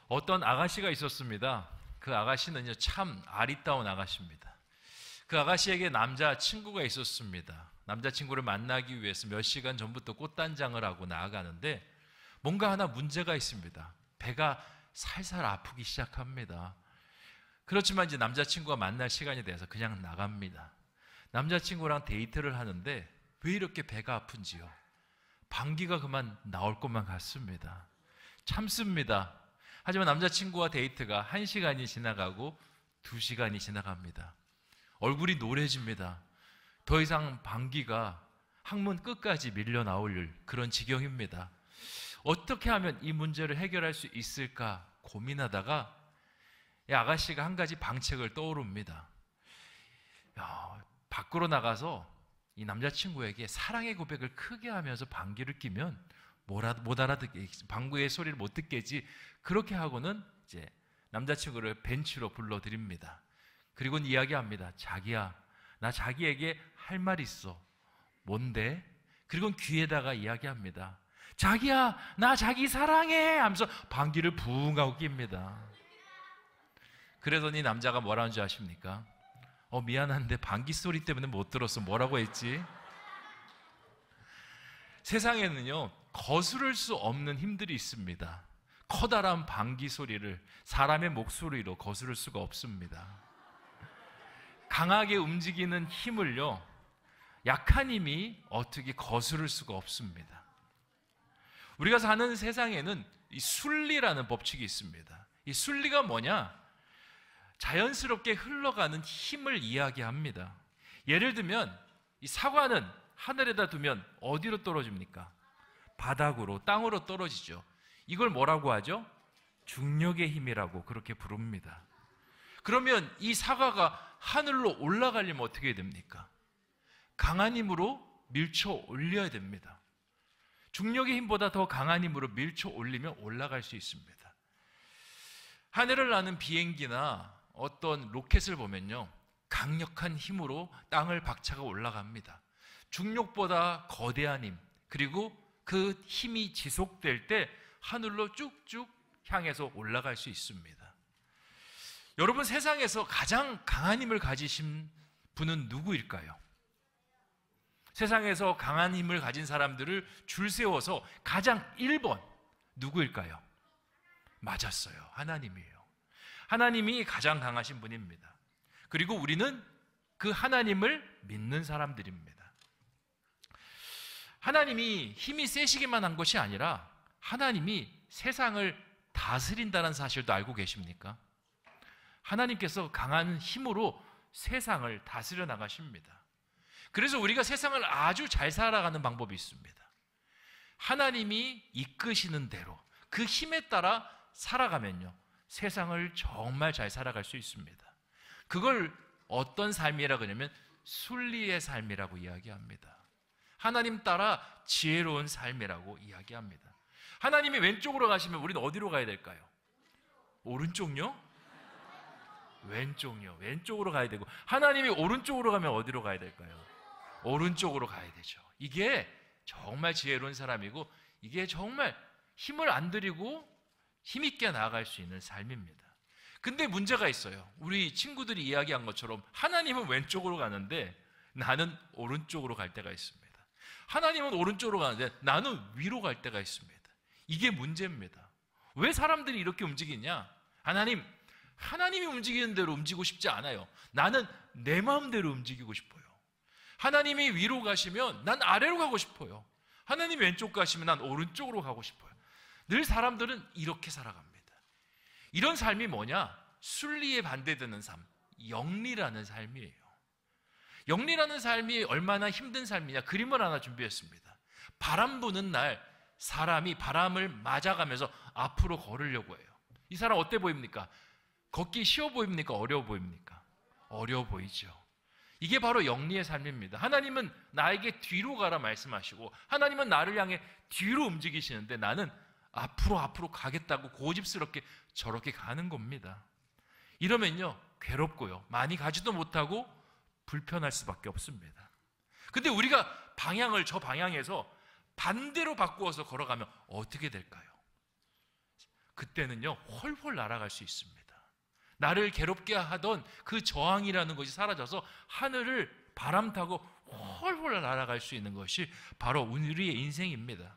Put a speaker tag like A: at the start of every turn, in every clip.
A: 어떤 아가씨가 있었습니다. 그 아가씨는요, 참 아리따운 아가씨입니다. 그 아가씨에게 남자친구가 있었습니다. 남자친구를 만나기 위해서 몇 시간 전부터 꽃단장을 하고 나아가는데 뭔가 하나 문제가 있습니다. 배가 살살 아프기 시작합니다. 그렇지만 이제 남자친구가 만날 시간이 돼서 그냥 나갑니다. 남자친구랑 데이트를 하는데 왜 이렇게 배가 아픈지요? 방귀가 그만 나올 것만 같습니다. 참습니다. 하지만 남자친구와 데이트가 1시간이 지나가고 2시간이 지나갑니다. 얼굴이 노래집니다. 더 이상 방귀가 항문 끝까지 밀려 나올 그런 지경입니다. 어떻게 하면 이 문제를 해결할 수 있을까 고민하다가 이 아가씨가 한 가지 방책을 떠오릅니다. 밖으로 나가서 이 남자친구에게 사랑의 고백을 크게 하면서 방귀를 뀌면 못 알아듣겠지, 방구의 소리를 못 듣겠지. 그렇게 하고는 이제 남자친구를 벤치로 불러드립니다. 그리고는 이야기합니다. 자기야, 나 자기에게 할 말 있어. 뭔데? 그리고는 귀에다가 이야기합니다. 자기야, 나 자기 사랑해 하면서 방귀를 붕 하고 낍니다. 그러더니 남자가 뭐라는 줄 아십니까? 미안한데 방귀 소리 때문에 못 들었어. 뭐라고 했지? 세상에는요, 거스를 수 없는 힘들이 있습니다. 커다란 방귀 소리를 사람의 목소리로 거스를 수가 없습니다. 강하게 움직이는 힘을요, 약한 힘이 어떻게 거스를 수가 없습니다. 우리가 사는 세상에는 이 순리라는 법칙이 있습니다. 이 순리가 뭐냐? 자연스럽게 흘러가는 힘을 이야기합니다. 예를 들면 이 사과는 하늘에다 두면 어디로 떨어집니까? 바닥으로, 땅으로 떨어지죠. 이걸 뭐라고 하죠? 중력의 힘이라고 그렇게 부릅니다. 그러면 이 사과가 하늘로 올라가려면 어떻게 해야 됩니까? 강한 힘으로 밀쳐 올려야 됩니다. 중력의 힘보다 더 강한 힘으로 밀쳐 올리면 올라갈 수 있습니다. 하늘을 나는 비행기나 어떤 로켓을 보면요, 강력한 힘으로 땅을 박차가 올라갑니다. 중력보다 거대한 힘, 그리고 그 힘이 지속될 때 하늘로 쭉쭉 향해서 올라갈 수 있습니다. 여러분, 세상에서 가장 강한 힘을 가지신 분은 누구일까요? 세상에서 강한 힘을 가진 사람들을 줄 세워서 가장 1번 누구일까요? 맞았어요. 하나님이에요. 하나님이 가장 강하신 분입니다. 그리고 우리는 그 하나님을 믿는 사람들입니다. 하나님이 힘이 세시기만 한 것이 아니라 하나님이 세상을 다스린다는 사실도 알고 계십니까? 하나님께서 강한 힘으로 세상을 다스려 나가십니다. 그래서 우리가 세상을 아주 잘 살아가는 방법이 있습니다. 하나님이 이끄시는 대로 그 힘에 따라 살아가면요, 세상을 정말 잘 살아갈 수 있습니다. 그걸 어떤 삶이라고 하냐면 순리의 삶이라고 이야기합니다. 하나님 따라 지혜로운 삶이라고 이야기합니다. 하나님이 왼쪽으로 가시면 우리는 어디로 가야 될까요? 오른쪽요? 왼쪽요. 왼쪽으로 가야 되고, 하나님이 오른쪽으로 가면 어디로 가야 될까요? 오른쪽으로 가야 되죠. 이게 정말 지혜로운 사람이고, 이게 정말 힘을 안 들이고 힘있게 나아갈 수 있는 삶입니다. 근데 문제가 있어요. 우리 친구들이 이야기한 것처럼 하나님은 왼쪽으로 가는데 나는 오른쪽으로 갈 때가 있습니다. 하나님은 오른쪽으로 가는데 나는 위로 갈 때가 있습니다. 이게 문제입니다. 왜 사람들이 이렇게 움직이냐? 하나님이 움직이는 대로 움직이고 싶지 않아요. 나는 내 마음대로 움직이고 싶어요. 하나님이 위로 가시면 난 아래로 가고 싶어요. 하나님이 왼쪽 가시면 난 오른쪽으로 가고 싶어요. 늘 사람들은 이렇게 살아갑니다. 이런 삶이 뭐냐? 순리에 반대되는 삶, 영리라는 삶이에요. 영리라는 삶이 얼마나 힘든 삶이냐, 그림을 하나 준비했습니다. 바람 부는 날 사람이 바람을 맞아가면서 앞으로 걸으려고 해요. 이 사람 어때 보입니까? 걷기 쉬워 보입니까? 어려워 보입니까? 어려워 보이죠. 이게 바로 영리의 삶입니다. 하나님은 나에게 뒤로 가라 말씀하시고, 하나님은 나를 향해 뒤로 움직이시는데 나는 앞으로 가겠다고 고집스럽게 저렇게 가는 겁니다. 이러면요, 괴롭고요, 많이 가지도 못하고 불편할 수밖에 없습니다. 근데 우리가 방향을 저 방향에서 반대로 바꾸어서 걸어가면 어떻게 될까요? 그때는요 훨훨 날아갈 수 있습니다. 나를 괴롭게 하던 그 저항이라는 것이 사라져서 하늘을 바람 타고 훨훨 날아갈 수 있는 것이 바로 우리의 인생입니다.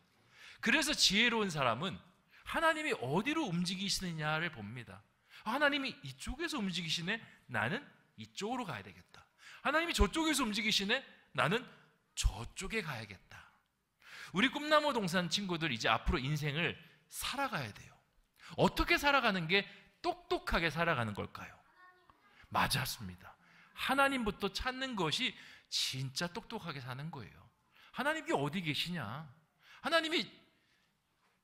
A: 그래서 지혜로운 사람은 하나님이 어디로 움직이시느냐를 봅니다. 하나님이 이쪽에서 움직이시네? 나는 이쪽으로 가야 되겠다. 하나님이 저쪽에서 움직이시네? 나는 저쪽에 가야겠다. 우리 꿈나무 동산 친구들 이제 앞으로 인생을 살아가야 돼요. 어떻게 살아가는 게 똑똑하게 살아가는 걸까요? 맞았습니다. 하나님부터 찾는 것이 진짜 똑똑하게 사는 거예요. 하나님이 어디 계시냐?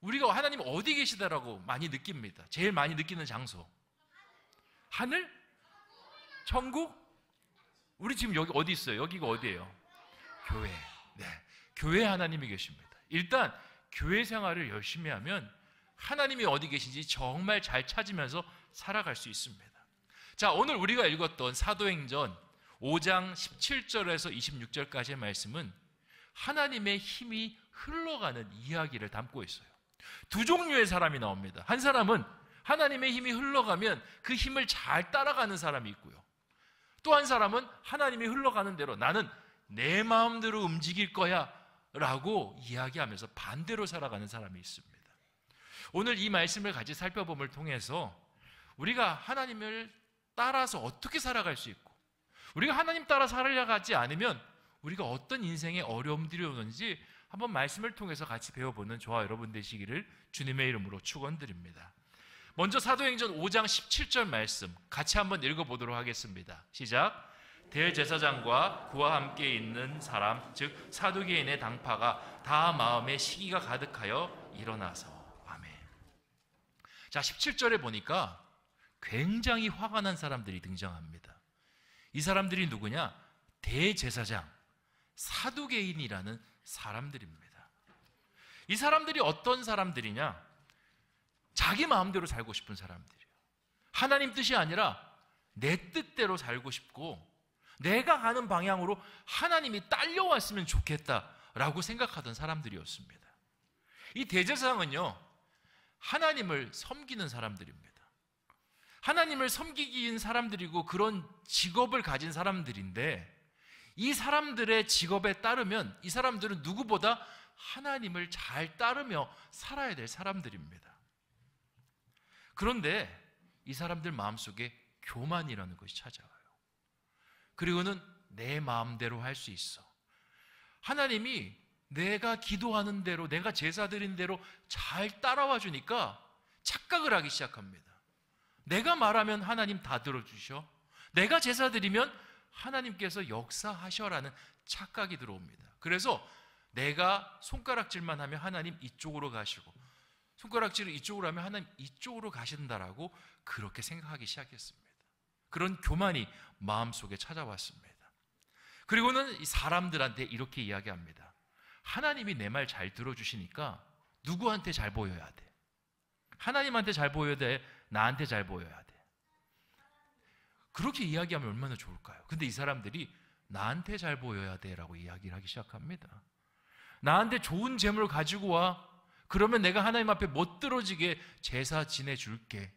A: 우리가 하나님 어디 계시다라고 많이 느낍니다. 제일 많이 느끼는 장소. 하늘? 천국? 우리 지금 여기 어디 있어요? 여기가 어디예요? 교회. 네. 교회에 하나님이 계십니다. 일단 교회 생활을 열심히 하면 하나님이 어디 계신지 정말 잘 찾으면서 살아갈 수 있습니다. 자, 오늘 우리가 읽었던 사도행전 5장 17절에서 26절까지의 말씀은 하나님의 힘이 흘러가는 이야기를 담고 있어요. 두 종류의 사람이 나옵니다. 한 사람은 하나님의 힘이 흘러가면 그 힘을 잘 따라가는 사람이 있고요. 또 한 사람은 하나님이 흘러가는 대로 나는 내 마음대로 움직일 거야 라고 이야기하면서 반대로 살아가는 사람이 있습니다. 오늘 이 말씀을 같이 살펴봄을 통해서 우리가 하나님을 따라서 어떻게 살아갈 수 있고 우리가 하나님 따라 살아가지 않으면 우리가 어떤 인생의 어려움들이 오는지 한번 말씀을 통해서 같이 배워보는 저와 여러분 되시기를 주님의 이름으로 축원드립니다. 먼저 사도행전 5장 17절 말씀 같이 한번 읽어보도록 하겠습니다. 시작. 대제사장과 그와 함께 있는 사람 즉 사두개인의 당파가 다 마음에 시기가 가득하여 일어나서. 아멘. 자, 17절에 보니까 굉장히 화가 난 사람들이 등장합니다. 이 사람들이 누구냐? 대제사장, 사두개인이라는 사람들입니다. 이 사람들이 어떤 사람들이냐? 자기 마음대로 살고 싶은 사람들이에요. 하나님 뜻이 아니라 내 뜻대로 살고 싶고 내가 가는 방향으로 하나님이 딸려왔으면 좋겠다라고 생각하던 사람들이었습니다. 이 대제사장은요, 하나님을 섬기는 사람들입니다. 하나님을 섬기기인 사람들이고 그런 직업을 가진 사람들인데 이 사람들의 직업에 따르면 이 사람들은 누구보다 하나님을 잘 따르며 살아야 될 사람들입니다. 그런데 이 사람들 마음속에 교만이라는 것이 찾아와요. 그리고는 내 마음대로 할 수 있어. 하나님이 내가 기도하는 대로 내가 제사 드린 대로 잘 따라와 주니까 착각을 하기 시작합니다. 내가 말하면 하나님 다 들어주셔. 내가 제사 드리면 하나님께서 역사하셔라는 착각이 들어옵니다. 그래서 내가 손가락질만 하면 하나님 이쪽으로 가시고 손가락질을 이쪽으로 하면 하나님 이쪽으로 가신다라고 그렇게 생각하기 시작했습니다. 그런 교만이 마음속에 찾아왔습니다. 그리고는 이 사람들한테 이렇게 이야기합니다. 하나님이 내 말 잘 들어주시니까 누구한테 잘 보여야 돼? 하나님한테 잘 보여야 돼? 나한테 잘 보여야 돼? 그렇게 이야기하면 얼마나 좋을까요? 근데 이 사람들이 나한테 잘 보여야 돼 라고 이야기를 하기 시작합니다. 나한테 좋은 재물을 가지고 와. 그러면 내가 하나님 앞에 멋들어지게 제사 지내줄게.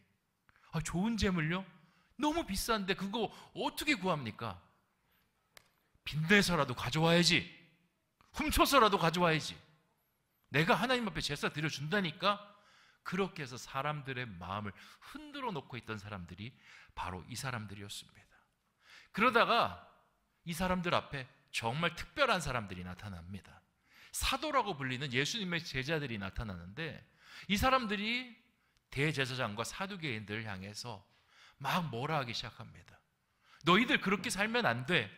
A: 아, 좋은 재물요? 너무 비싼데 그거 어떻게 구합니까? 빚내서라도 가져와야지. 훔쳐서라도 가져와야지. 내가 하나님 앞에 제사 드려준다니까. 그렇게 해서 사람들의 마음을 흔들어 놓고 있던 사람들이 바로 이 사람들이었습니다. 그러다가 이 사람들 앞에 정말 특별한 사람들이 나타납니다. 사도라고 불리는 예수님의 제자들이 나타나는데 이 사람들이 대제사장과 사두개인들을 향해서 막 뭐라 하기 시작합니다. 너희들 그렇게 살면 안 돼.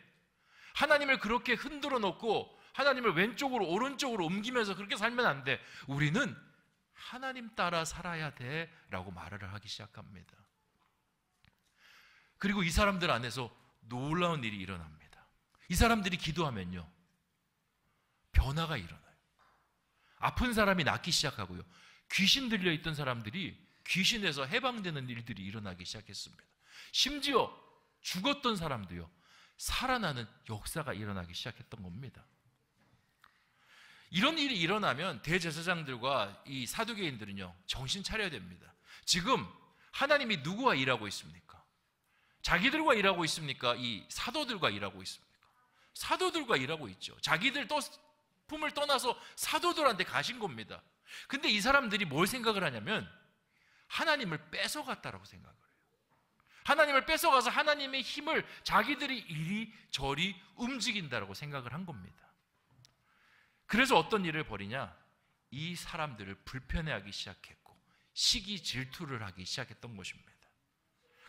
A: 하나님을 그렇게 흔들어 놓고 하나님을 왼쪽으로 오른쪽으로 옮기면서 그렇게 살면 안 돼. 우리는 하나님 따라 살아야 돼 라고 말을 하기 시작합니다. 그리고 이 사람들 안에서 놀라운 일이 일어납니다. 이 사람들이 기도하면요 변화가 일어나요. 아픈 사람이 낫기 시작하고요. 귀신 들려있던 사람들이 귀신에서 해방되는 일들이 일어나기 시작했습니다. 심지어 죽었던 사람도요 살아나는 역사가 일어나기 시작했던 겁니다. 이런 일이 일어나면 대제사장들과 이 사두개인들은요 정신 차려야 됩니다. 지금 하나님이 누구와 일하고 있습니까? 자기들과 일하고 있습니까? 이 사도들과 일하고 있습니까? 사도들과 일하고 있죠. 자기들 품을 떠나서 사도들한테 가신 겁니다. 근데 이 사람들이 뭘 생각을 하냐면 하나님을 뺏어갔다라고 생각을 해요. 하나님을 뺏어가서 하나님의 힘을 자기들이 이리저리 움직인다라고 생각을 한 겁니다. 그래서 어떤 일을 벌이냐? 이 사람들을 불편해하기 시작했고 시기 질투를 하기 시작했던 것입니다.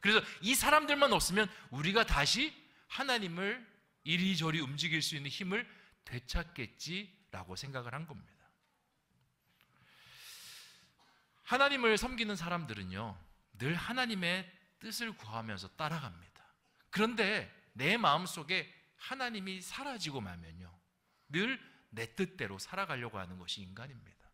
A: 그래서 이 사람들만 없으면 우리가 다시 하나님을 이리저리 움직일 수 있는 힘을 되찾겠지라고 생각을 한 겁니다. 하나님을 섬기는 사람들은요, 늘 하나님의 뜻을 구하면서 따라갑니다. 그런데 내 마음속에 하나님이 사라지고 말면요, 늘 내 뜻대로 살아가려고 하는 것이 인간입니다.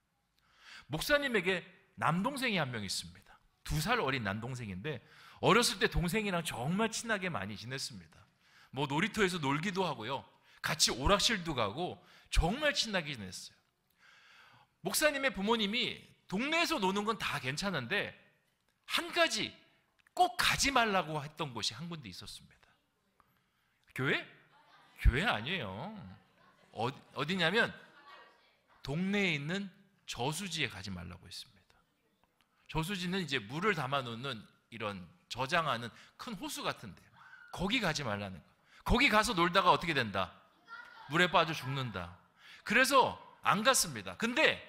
A: 목사님에게 남동생이 한 명 있습니다. 2살 어린 남동생인데 어렸을 때 동생이랑 정말 친하게 많이 지냈습니다. 뭐 놀이터에서 놀기도 하고요, 같이 오락실도 가고 정말 친하게 지냈어요. 목사님의 부모님이 동네에서 노는 건 다 괜찮은데 한 가지 꼭 가지 말라고 했던 곳이 한 군데 있었습니다. 교회? 교회 아니에요. 어디냐면 동네에 있는 저수지에 가지 말라고 했습니다. 저수지는 이제 물을 담아놓는 이런 저장하는 큰 호수 같은데 거기 가지 말라는 거. 거기 가서 놀다가 어떻게 된다? 물에 빠져 죽는다. 그래서 안 갔습니다. 근데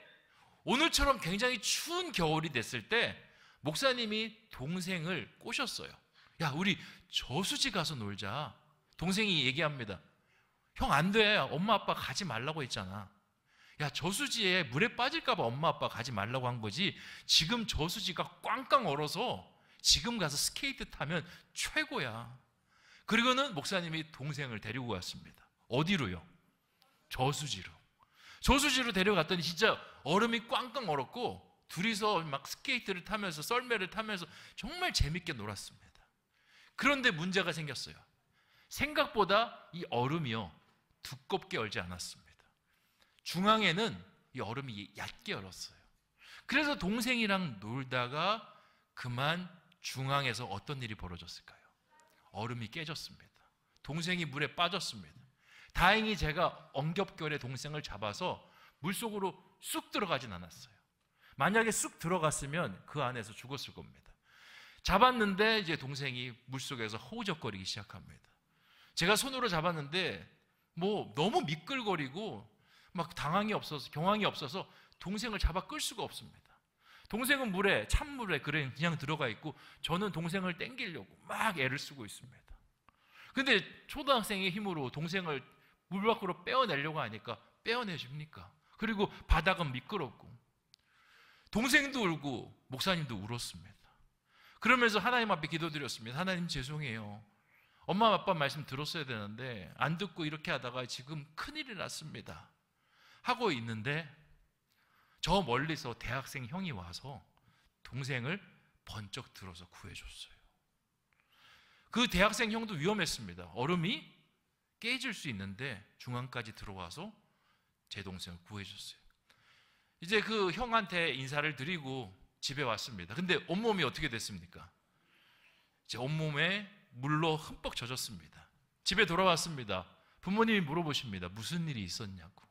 A: 오늘처럼 굉장히 추운 겨울이 됐을 때 목사님이 동생을 꼬셨어요. 야, 우리 저수지 가서 놀자. 동생이 얘기합니다. 형, 안 돼. 엄마 아빠 가지 말라고 했잖아. 야, 저수지에 물에 빠질까 봐 엄마 아빠 가지 말라고 한 거지. 지금 저수지가 꽝꽝 얼어서 지금 가서 스케이트 타면 최고야. 그리고는 목사님이 동생을 데리고 갔습니다. 어디로요? 저수지로. 저수지로 데려갔더니 진짜 얼음이 꽝꽝 얼었고 둘이서 막 스케이트를 타면서 썰매를 타면서 정말 재밌게 놀았습니다. 그런데 문제가 생겼어요. 생각보다 이 얼음이요, 두껍게 얼지 않았습니다. 중앙에는 이 얼음이 얕게 얼었어요. 그래서 동생이랑 놀다가 그만 중앙에서 어떤 일이 벌어졌을까요? 얼음이 깨졌습니다. 동생이 물에 빠졌습니다. 다행히 제가 엉겹결에 동생을 잡아서 물속으로 쑥 들어가진 않았어요. 만약에 쑥 들어갔으면 그 안에서 죽었을 겁니다. 잡았는데 이제 동생이 물속에서 허우적거리기 시작합니다. 제가 손으로 잡았는데 뭐 너무 미끌거리고 막 경황이 없어서 동생을 잡아 끌 수가 없습니다. 동생은 물에, 찬물에 그냥 들어가 있고 저는 동생을 땡기려고 막 애를 쓰고 있습니다. 근데 초등학생의 힘으로 동생을 물 밖으로 빼어내려고 하니까 빼어내줍니까? 그리고 바닥은 미끄럽고 동생도 울고 목사님도 울었습니다. 그러면서 하나님 앞에 기도드렸습니다. 하나님, 죄송해요. 엄마 아빠 말씀 들었어야 되는데 안 듣고 이렇게 하다가 지금 큰일이 났습니다 하고 있는데 저 멀리서 대학생 형이 와서 동생을 번쩍 들어서 구해줬어요. 그 대학생 형도 위험했습니다. 얼음이 깨질 수 있는데 중앙까지 들어와서 제 동생을 구해줬어요. 이제 그 형한테 인사를 드리고 집에 왔습니다. 근데 온몸이 어떻게 됐습니까? 제 온몸에 물로 흠뻑 젖었습니다. 집에 돌아왔습니다. 부모님이 물어보십니다. 무슨 일이 있었냐고.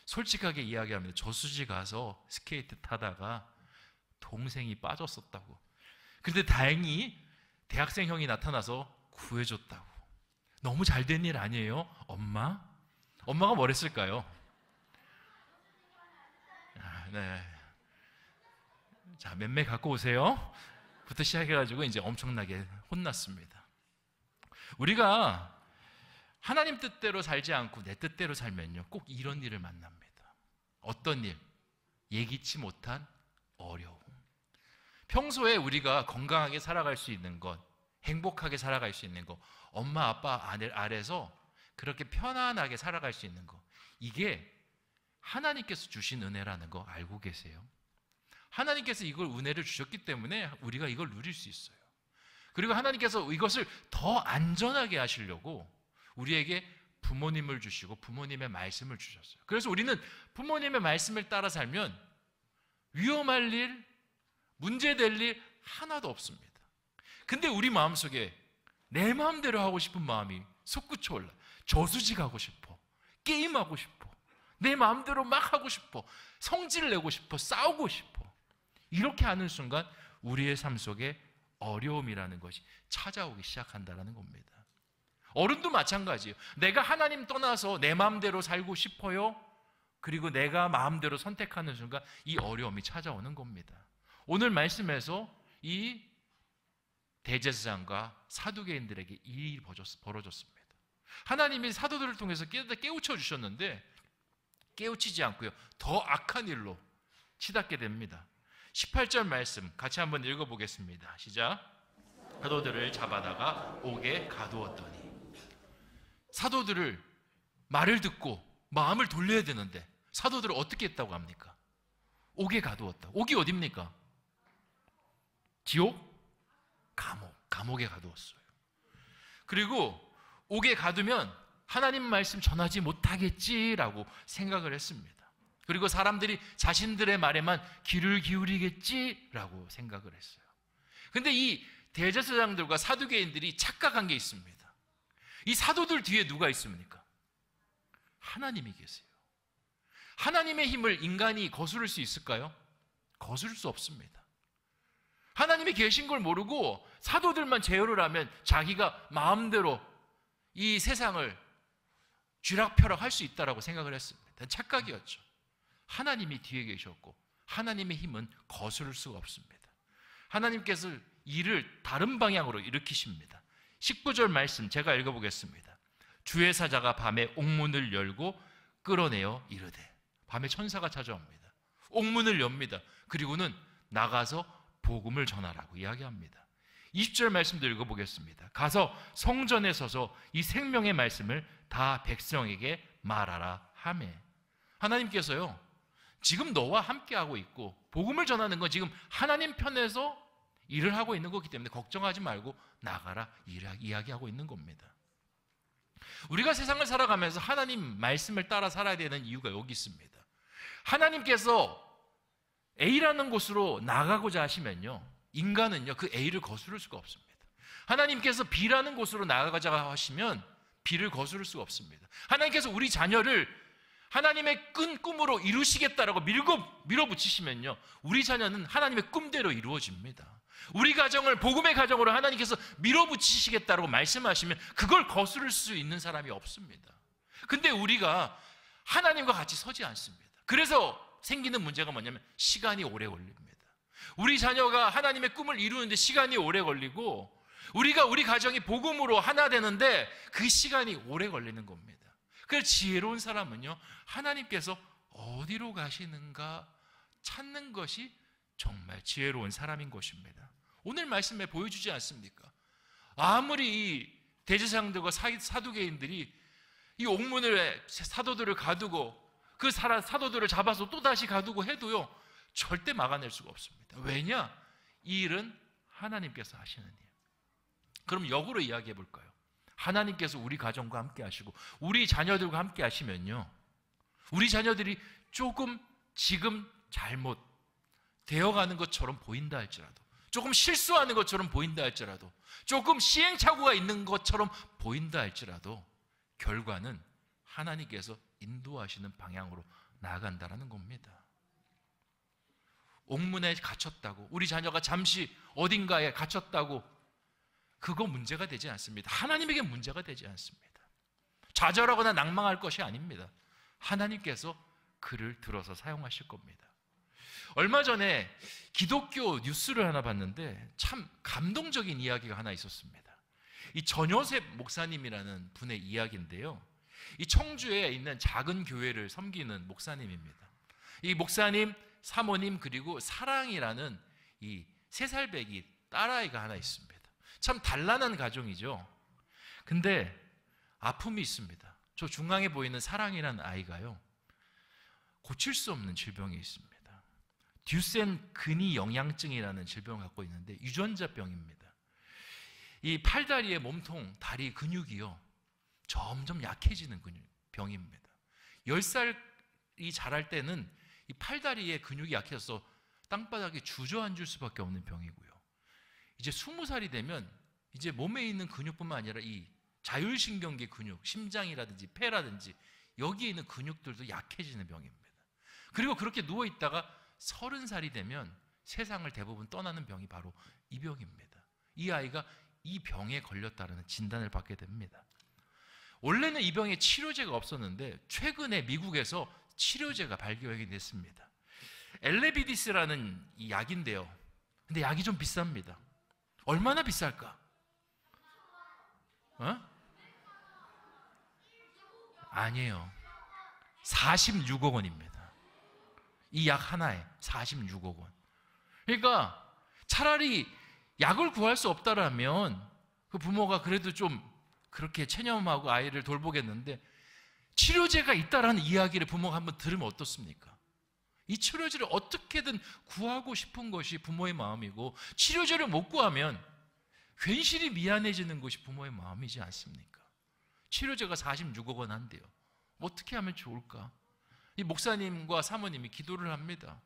A: 솔직하게 이야기합니다. 저수지 가서 스케이트 타다가 동생이 빠졌었다고. 그런데 다행히 대학생 형이 나타나서 구해줬다고. 너무 잘된 일 아니에요? 엄마가 뭘 했을까요? 네. 자, 맴매 갖고 오세요. 부터 시작해가지고 이제 엄청나게 혼났습니다. 우리가 하나님 뜻대로 살지 않고 내 뜻대로 살면요, 꼭 이런 일을 만납니다. 어떤 일? 예기치 못한 어려움. 평소에 우리가 건강하게 살아갈 수 있는 것, 행복하게 살아갈 수 있는 것, 엄마 아빠 아래서 그렇게 편안하게 살아갈 수 있는 것, 이게 하나님께서 주신 은혜라는 거 알고 계세요? 하나님께서 이걸 은혜를 주셨기 때문에 우리가 이걸 누릴 수 있어요. 그리고 하나님께서 이것을 더 안전하게 하시려고 우리에게 부모님을 주시고 부모님의 말씀을 주셨어요. 그래서 우리는 부모님의 말씀을 따라 살면 위험할 일, 문제될 일 하나도 없습니다. 근데 우리 마음속에 내 마음대로 하고 싶은 마음이 솟구쳐 올라. 저수지 가고 싶어. 게임하고 싶어. 내 마음대로 막 하고 싶어. 성질 내고 싶어. 싸우고 싶어. 이렇게 하는 순간 우리의 삶 속에 어려움이라는 것이 찾아오기 시작한다는 겁니다. 어른도 마찬가지예요. 내가 하나님 떠나서 내 마음대로 살고 싶어요. 그리고 내가 마음대로 선택하는 순간 이 어려움이 찾아오는 겁니다. 오늘 말씀에서 이 대제사장과 사두개인들에게 이 일이 벌어졌습니다. 하나님이 사도들을 통해서 깨우쳐 주셨는데 깨우치지 않고요, 더 악한 일로 치닫게 됩니다. 18절 말씀 같이 한번 읽어보겠습니다. 시작. 사도들을 잡아다가 옥에 가두었더니. 사도들을 말을 듣고 마음을 돌려야 되는데 사도들을 어떻게 했다고 합니까? 옥에 가두었다. 옥이 어딥니까? 지옥? 감옥에 가두었어요. 그리고 옥에 가두면 하나님 말씀 전하지 못하겠지라고 생각을 했습니다. 그리고 사람들이 자신들의 말에만 귀를 기울이겠지라고 생각을 했어요. 근데 이 대제사장들과 사두개인들이 착각한 게 있습니다. 이 사도들 뒤에 누가 있습니까? 하나님이 계세요. 하나님의 힘을 인간이 거스를 수 있을까요? 거스를 수 없습니다. 하나님이 계신 걸 모르고 사도들만 제어를 하면 자기가 마음대로 이 세상을 쥐락펴락 할 수 있다라고 생각을 했습니다. 착각이었죠. 하나님이 뒤에 계셨고 하나님의 힘은 거스를 수가 없습니다. 하나님께서 일을 다른 방향으로 일으키십니다. 19절 말씀 제가 읽어보겠습니다. 주의 사자가 밤에 옥문을 열고 끌어내어 이르되. 밤에 천사가 찾아옵니다. 옥문을 엽니다. 그리고는 나가서 복음을 전하라고 이야기합니다. 20절 말씀도 읽어보겠습니다. 가서 성전에 서서 이 생명의 말씀을 다 백성에게 말하라 하매. 하나님께서요, 지금 너와 함께하고 있고 복음을 전하는 건 지금 하나님 편에서 일을 하고 있는 거기 때문에 걱정하지 말고 나가라 이야기하고 있는 겁니다. 우리가 세상을 살아가면서 하나님 말씀을 따라 살아야 되는 이유가 여기 있습니다. 하나님께서 A라는 곳으로 나가고자 하시면요, 인간은요 그 A를 거스를 수가 없습니다. 하나님께서 B라는 곳으로 나가고자 하시면 B를 거스를 수가 없습니다. 하나님께서 우리 자녀를 하나님의 꿈으로 이루시겠다라고 밀어붙이시면요, 우리 자녀는 하나님의 꿈대로 이루어집니다. 우리 가정을 복음의 가정으로 하나님께서 밀어붙이시겠다라고 말씀하시면 그걸 거스를 수 있는 사람이 없습니다. 근데 우리가 하나님과 같이 서지 않습니다. 그래서 생기는 문제가 뭐냐면 시간이 오래 걸립니다. 우리 자녀가 하나님의 꿈을 이루는데 시간이 오래 걸리고 우리가 우리 가정이 복음으로 하나 되는데 그 시간이 오래 걸리는 겁니다. 그래서 지혜로운 사람은요, 하나님께서 어디로 가시는가 찾는 것이 정말 지혜로운 사람인 것입니다. 오늘 말씀에 보여주지 않습니까? 아무리 이 대제사장들과 사두개인들이 이 옥문을 사도들을 가두고 그 사도들을 잡아서 또다시 가두고 해도요, 절대 막아낼 수가 없습니다. 왜냐? 이 일은 하나님께서 하시는 일. 그럼 역으로 이야기해 볼까요? 하나님께서 우리 가정과 함께 하시고 우리 자녀들과 함께 하시면요, 우리 자녀들이 조금 지금 잘못 되어가는 것처럼 보인다 할지라도, 조금 실수하는 것처럼 보인다 할지라도, 조금 시행착오가 있는 것처럼 보인다 할지라도 결과는 하나님께서 인도하시는 방향으로 나아간다는 겁니다. 옥문에 갇혔다고, 우리 자녀가 잠시 어딘가에 갇혔다고 그거 문제가 되지 않습니다. 하나님에게 문제가 되지 않습니다. 좌절하거나 낭망할 것이 아닙니다. 하나님께서 그를 들어서 사용하실 겁니다. 얼마 전에 기독교 뉴스를 하나 봤는데 참 감동적인 이야기가 하나 있었습니다. 이 전효셉 목사님이라는 분의 이야기인데요, 이 청주에 있는 작은 교회를 섬기는 목사님입니다. 이 목사님, 사모님, 그리고 사랑이라는 이 3살배기 딸아이가 하나 있습니다. 참 단란한 가정이죠. 근데 아픔이 있습니다. 저 중앙에 보이는 사랑이라는 아이가요, 고칠 수 없는 질병이 있습니다. 듀센 근위 영양증이라는 질병을 갖고 있는데 유전자병입니다. 이 팔다리의 몸통, 다리 근육이요 점점 약해지는 병입니다. 10살이 자랄 때는 이 팔다리의 근육이 약해서 땅바닥에 주저앉을 수밖에 없는 병이고요. 이제 20살이 되면 이제 몸에 있는 근육뿐만 아니라 이 자율신경계 근육, 심장이라든지 폐라든지 여기에 있는 근육들도 약해지는 병입니다. 그리고 그렇게 누워있다가 30살이 되면 세상을 대부분 떠나는 병이 바로 이 병입니다. 이 아이가 이 병에 걸렸다는 진단을 받게 됩니다. 원래는 이 병에 치료제가 없었는데 최근에 미국에서 치료제가 발견이 됐습니다. 엘레비디스라는 이 약인데요. 근데 약이 좀 비쌉니다. 얼마나 비쌀까? 아니에요. 46억 원입니다. 이 약 하나에 46억 원. 그러니까 차라리 약을 구할 수 없다라면 그 부모가 그래도 좀 그렇게 체념하고 아이를 돌보겠는데, 치료제가 있다라는 이야기를 부모가 한번 들으면 어떻습니까? 이 치료제를 어떻게든 구하고 싶은 것이 부모의 마음이고, 치료제를 못 구하면 괜시리 미안해지는 것이 부모의 마음이지 않습니까? 치료제가 46억 원 한대요. 어떻게 하면 좋을까? 이 목사님과 사모님이 기도를 합니다.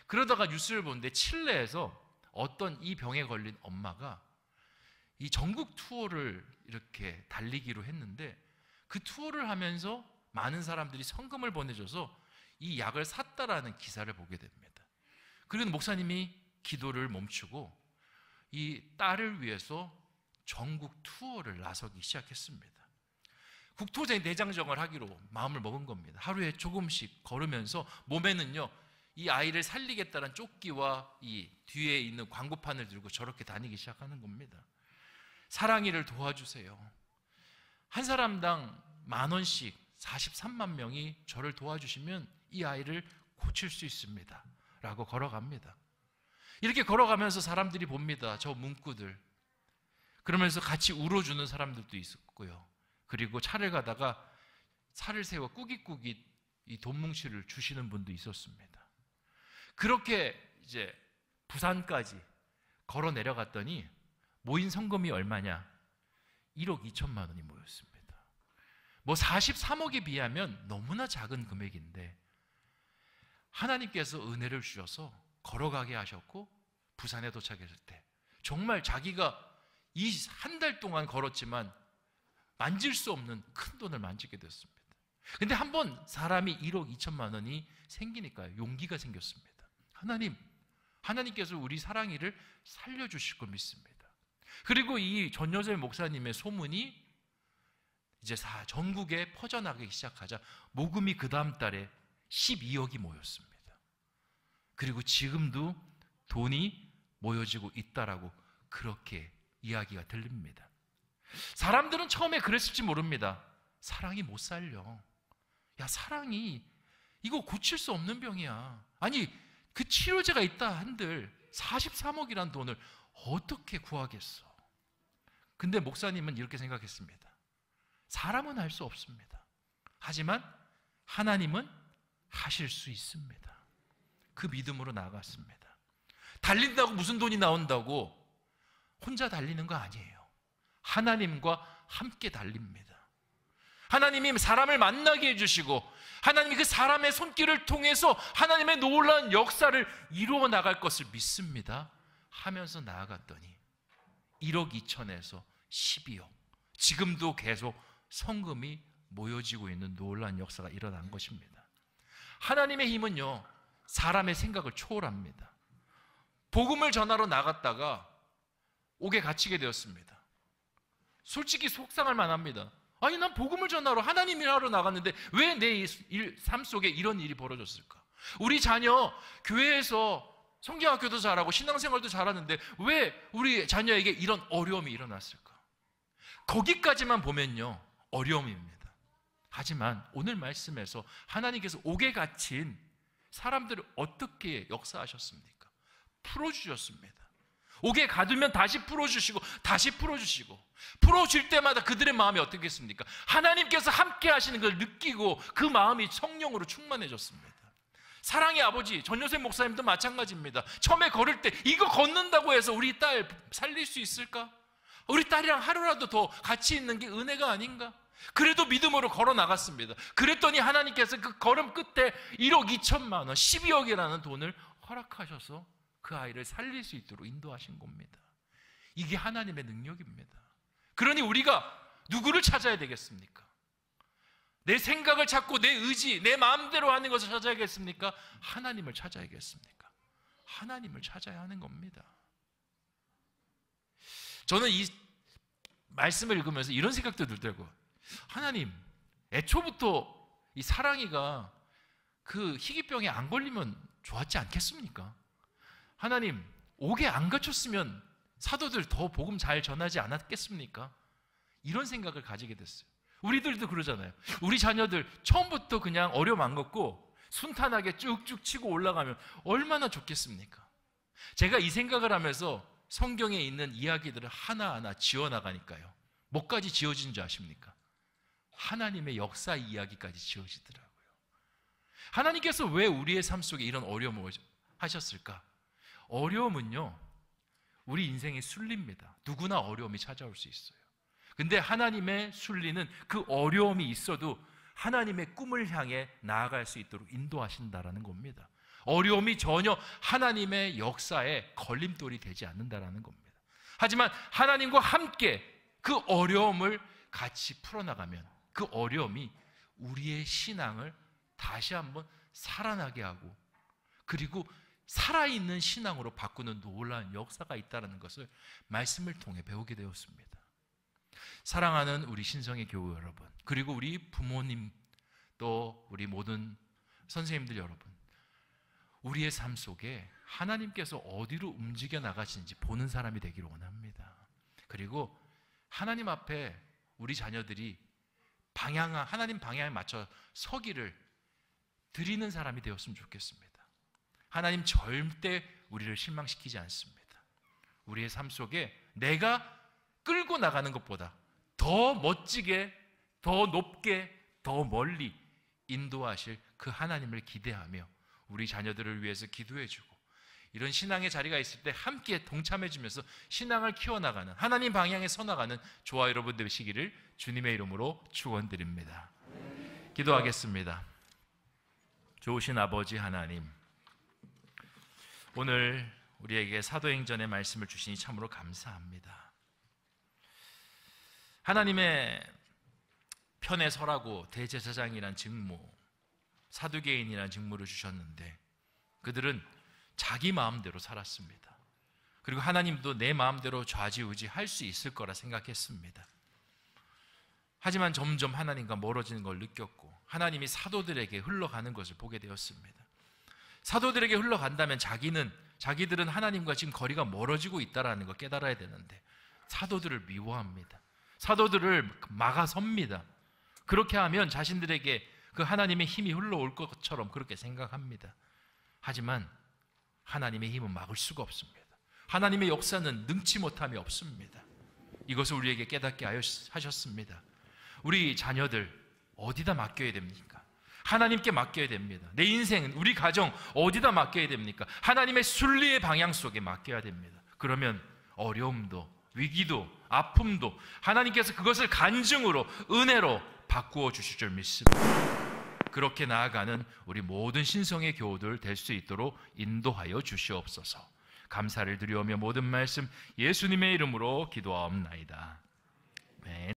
A: 그러다가 뉴스를 보는데 칠레에서 어떤 이 병에 걸린 엄마가 이 전국 투어를 이렇게 달리기로 했는데, 그 투어를 하면서 많은 사람들이 성금을 보내줘서 이 약을 샀다라는 기사를 보게 됩니다. 그리고 목사님이 기도를 멈추고 이 딸을 위해서 전국 투어를 나서기 시작했습니다. 국토대장정을 하기로 마음을 먹은 겁니다. 하루에 조금씩 걸으면서 몸에는요, 이 아이를 살리겠다는 조끼와 이 뒤에 있는 광고판을 들고 저렇게 다니기 시작하는 겁니다. 사랑이를 도와주세요. 한 사람당 10,000원씩 43만 명이 저를 도와주시면 이 아이를 고칠 수 있습니다 라고 걸어갑니다. 이렇게 걸어가면서 사람들이 봅니다. 저 문구들. 그러면서 같이 울어주는 사람들도 있었고요. 그리고 차를 가다가 차를 세워 꾸깃꾸깃 이 돈뭉치를 주시는 분도 있었습니다. 그렇게 이제 부산까지 걸어 내려갔더니 모인 성금이 얼마냐? 1억 2천만 원이 모였습니다. 뭐 43억에 비하면 너무나 작은 금액인데 하나님께서 은혜를 주셔서 걸어가게 하셨고, 부산에 도착했을 때 정말 자기가 이 한 달 동안 걸었지만 만질 수 없는 큰 돈을 만지게 됐습니다. 근데 한번 사람이 1억 2천만 원이 생기니까 용기가 생겼습니다. 하나님께서 우리 사랑이를 살려주실 걸 믿습니다. 그리고 이 전여세 목사님의 소문이 이제 전국에 퍼져나가기 시작하자 모금이 그 다음 달에 12억이 모였습니다. 그리고 지금도 돈이 모여지고 있다라고 그렇게 이야기가 들립니다. 사람들은 처음에 그랬을지 모릅니다. 사랑이 못 살려. 야, 사랑이 이거 고칠 수 없는 병이야. 아니, 그 치료제가 있다 한들 43억이란 돈을 어떻게 구하겠어? 근데 목사님은 이렇게 생각했습니다. 사람은 할 수 없습니다. 하지만 하나님은 하실 수 있습니다. 그 믿음으로 나아갔습니다. 달린다고 무슨 돈이 나온다고 혼자 달리는 거 아니에요. 하나님과 함께 달립니다. 하나님이 사람을 만나게 해주시고, 하나님이 그 사람의 손길을 통해서 하나님의 놀라운 역사를 이루어 나갈 것을 믿습니다 하면서 나아갔더니 1억 2천에서 12억, 지금도 계속 성금이 모여지고 있는 놀라운 역사가 일어난 것입니다. 하나님의 힘은요, 사람의 생각을 초월합니다. 복음을 전하러 나갔다가 옥에 갇히게 되었습니다. 솔직히 속상할 만합니다. 아니, 난 복음을 전하러 하나님 일하러 나갔는데 왜 내 삶 속에 이런 일이 벌어졌을까? 우리 자녀 교회에서 성경학교도 잘하고 신앙생활도 잘하는데 왜 우리 자녀에게 이런 어려움이 일어났을까? 거기까지만 보면요, 어려움입니다. 하지만 오늘 말씀에서 하나님께서 옥에 갇힌 사람들을 어떻게 역사하셨습니까? 풀어주셨습니다. 옥에 가두면 다시 풀어주시고 다시 풀어주시고, 풀어줄 때마다 그들의 마음이 어떻겠습니까? 하나님께서 함께 하시는 걸 느끼고 그 마음이 성령으로 충만해졌습니다. 사랑의 아버지 전여세 목사님도 마찬가지입니다. 처음에 걸을 때 이거 걷는다고 해서 우리 딸 살릴 수 있을까? 우리 딸이랑 하루라도 더 같이 있는 게 은혜가 아닌가? 그래도 믿음으로 걸어 나갔습니다. 그랬더니 하나님께서 그 걸음 끝에 1억 2천만 원, 12억이라는 돈을 허락하셔서 그 아이를 살릴 수 있도록 인도하신 겁니다. 이게 하나님의 능력입니다. 그러니 우리가 누구를 찾아야 되겠습니까? 내 생각을 찾고 내 의지, 내 마음대로 하는 것을 찾아야겠습니까? 하나님을 찾아야겠습니까? 하나님을 찾아야 하는 겁니다. 저는 이 말씀을 읽으면서 이런 생각도 들더라고요. 하나님, 애초부터 이 사랑이가 그 희귀병에 안 걸리면 좋았지 않겠습니까? 하나님, 옥에 안 갇혔으면 사도들 더 복음 잘 전하지 않았겠습니까? 이런 생각을 가지게 됐어요. 우리들도 그러잖아요. 우리 자녀들 처음부터 그냥 어려움 안 겪고 순탄하게 쭉쭉 치고 올라가면 얼마나 좋겠습니까? 제가 이 생각을 하면서 성경에 있는 이야기들을 하나하나 지어나가니까요. 뭐까지 지어지는 줄 아십니까? 하나님의 역사 이야기까지 지어지더라고요. 하나님께서 왜 우리의 삶 속에 이런 어려움을 하셨을까? 어려움은요, 우리 인생의 순리입니다. 누구나 어려움이 찾아올 수 있어요. 근데 하나님의 순리는 그 어려움이 있어도 하나님의 꿈을 향해 나아갈 수 있도록 인도하신다라는 겁니다. 어려움이 전혀 하나님의 역사에 걸림돌이 되지 않는다라는 겁니다. 하지만 하나님과 함께 그 어려움을 같이 풀어나가면 그 어려움이 우리의 신앙을 다시 한번 살아나게 하고 그리고 살아있는 신앙으로 바꾸는 놀라운 역사가 있다는 것을 말씀을 통해 배우게 되었습니다. 사랑하는 우리 신성의 교우 여러분, 그리고 우리 부모님, 또 우리 모든 선생님들 여러분, 우리의 삶 속에 하나님께서 어디로 움직여 나가시는지 보는 사람이 되기를 원합니다. 그리고 하나님 앞에 우리 자녀들이 하나님 방향에 맞춰 서기를 드리는 사람이 되었으면 좋겠습니다. 하나님 절대 우리를 실망시키지 않습니다. 우리의 삶 속에 내가 끌고 나가는 것보다 더 멋지게, 더 높게, 더 멀리 인도하실 그 하나님을 기대하며 우리 자녀들을 위해서 기도해주고 이런 신앙의 자리가 있을 때 함께 동참해주면서 신앙을 키워나가는 하나님 방향에 서나가는 저와 여러분 되시기를 주님의 이름으로 축원드립니다. 기도하겠습니다. 좋으신 아버지 하나님, 오늘 우리에게 사도행전의 말씀을 주시니 참으로 감사합니다. 하나님의 편에 서라고 대제사장이란 직무, 사두개인이란 직무를 주셨는데 그들은 자기 마음대로 살았습니다. 그리고 하나님도 내 마음대로 좌지우지 할 수 있을 거라 생각했습니다. 하지만 점점 하나님과 멀어지는 걸 느꼈고 하나님이 사도들에게 흘러가는 것을 보게 되었습니다. 사도들에게 흘러간다면 자기들은 하나님과 지금 거리가 멀어지고 있다는 걸 깨달아야 되는데 사도들을 미워합니다. 사도들을 막아섭니다. 그렇게 하면 자신들에게 그 하나님의 힘이 흘러올 것처럼 그렇게 생각합니다. 하지만 하나님의 힘은 막을 수가 없습니다. 하나님의 역사는 능치 못함이 없습니다. 이것을 우리에게 깨닫게 하셨습니다. 우리 자녀들 어디다 맡겨야 됩니까? 하나님께 맡겨야 됩니다. 내 인생, 우리 가정 어디다 맡겨야 됩니까? 하나님의 순리의 방향 속에 맡겨야 됩니다. 그러면 어려움도 위기도 아픔도 하나님께서 그것을 간증으로 은혜로 바꾸어 주실 줄 믿습니다. 그렇게 나아가는 우리 모든 신성의 교우들 될 수 있도록 인도하여 주시옵소서. 감사를 드리오며 모든 말씀 예수님의 이름으로 기도하옵나이다. 아멘.